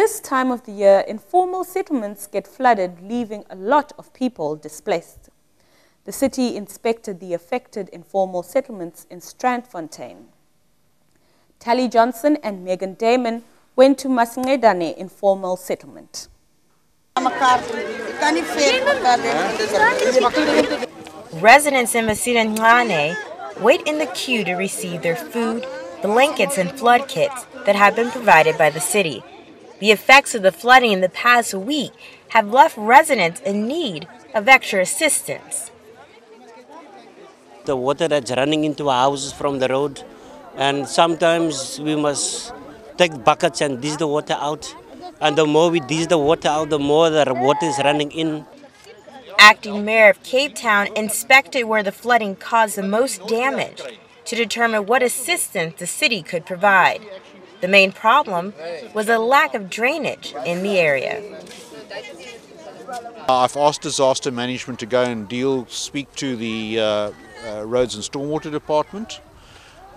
this time of the year, informal settlements get flooded, leaving a lot of people displaced. The city inspected the affected informal settlements in Strandfontein. Tallie Johnson and Megan Damon went to Masincedane Informal Settlement. Residents in Masincedane wait in the queue to receive their food, blankets, and flood kits that have been provided by the city. The effects of the flooding in the past week have left residents in need of extra assistance. The water that's running into our houses from the road, and sometimes we must take buckets and dish the water out. And the more we dish the water out, the more the water is running in. Acting Mayor of Cape Town inspected where the flooding caused the most damage to determine what assistance the city could provide. The main problem was a lack of drainage in the area. I've asked disaster management to go and speak to the Roads and Stormwater Department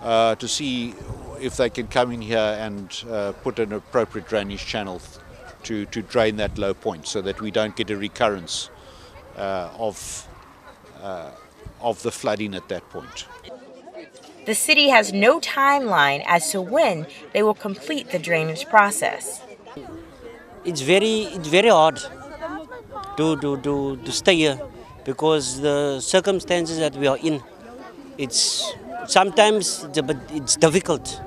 to see if they can come in here and put an appropriate drainage channel to drain that low point so that we don't get a recurrence of the flooding at that point. The city has no timeline as to when they will complete the drainage process. It's very hard to stay here because the circumstances that we are in, sometimes it's difficult.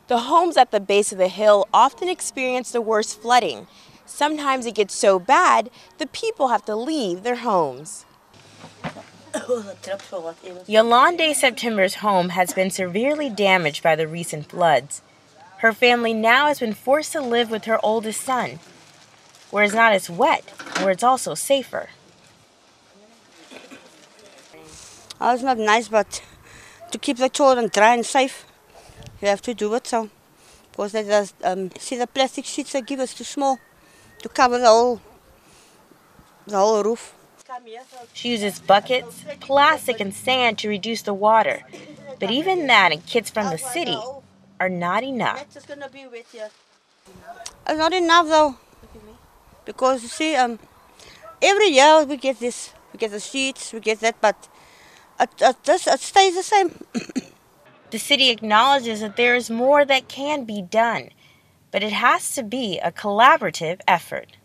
The homes at the base of the hill often experience the worst flooding. Sometimes it gets so bad, the people have to leave their homes. Yolande September's home has been severely damaged by the recent floods. Her family now has been forced to live with her oldest son, where it's not as wet, where it's also safer. It's not nice, but to keep the children dry and safe, you have to do it so. Because they just see the plastic sheets they give us too small to cover the whole roof. She uses buckets, plastic, and sand to reduce the water. But even that and kits from the city are not enough. It's not enough though, because you see, every year we get this, we get the sheets, we get that, but it stays the same. The city acknowledges that there is more that can be done, but it has to be a collaborative effort.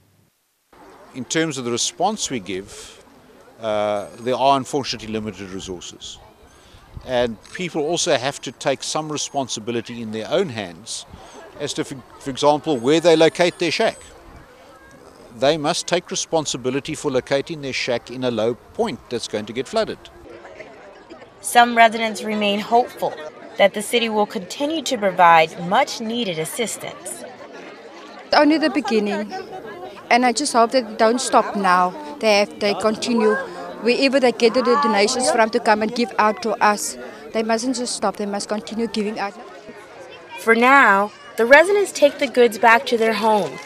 In terms of the response we give, there are unfortunately limited resources. And people also have to take some responsibility in their own hands as to, for example, where they locate their shack. They must take responsibility for locating their shack in a low point that's going to get flooded. Some residents remain hopeful that the city will continue to provide much-needed assistance. Only the beginning, and I just hope that they don't stop now. They continue. Wherever they get the donations from to come and give out to us, they mustn't just stop. They must continue giving out. For now, the residents take the goods back to their home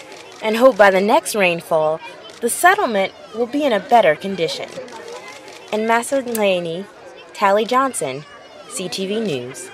and hope by the next rainfall, the settlement will be in a better condition. In Masincedane, Tallie Johnson, CTV News.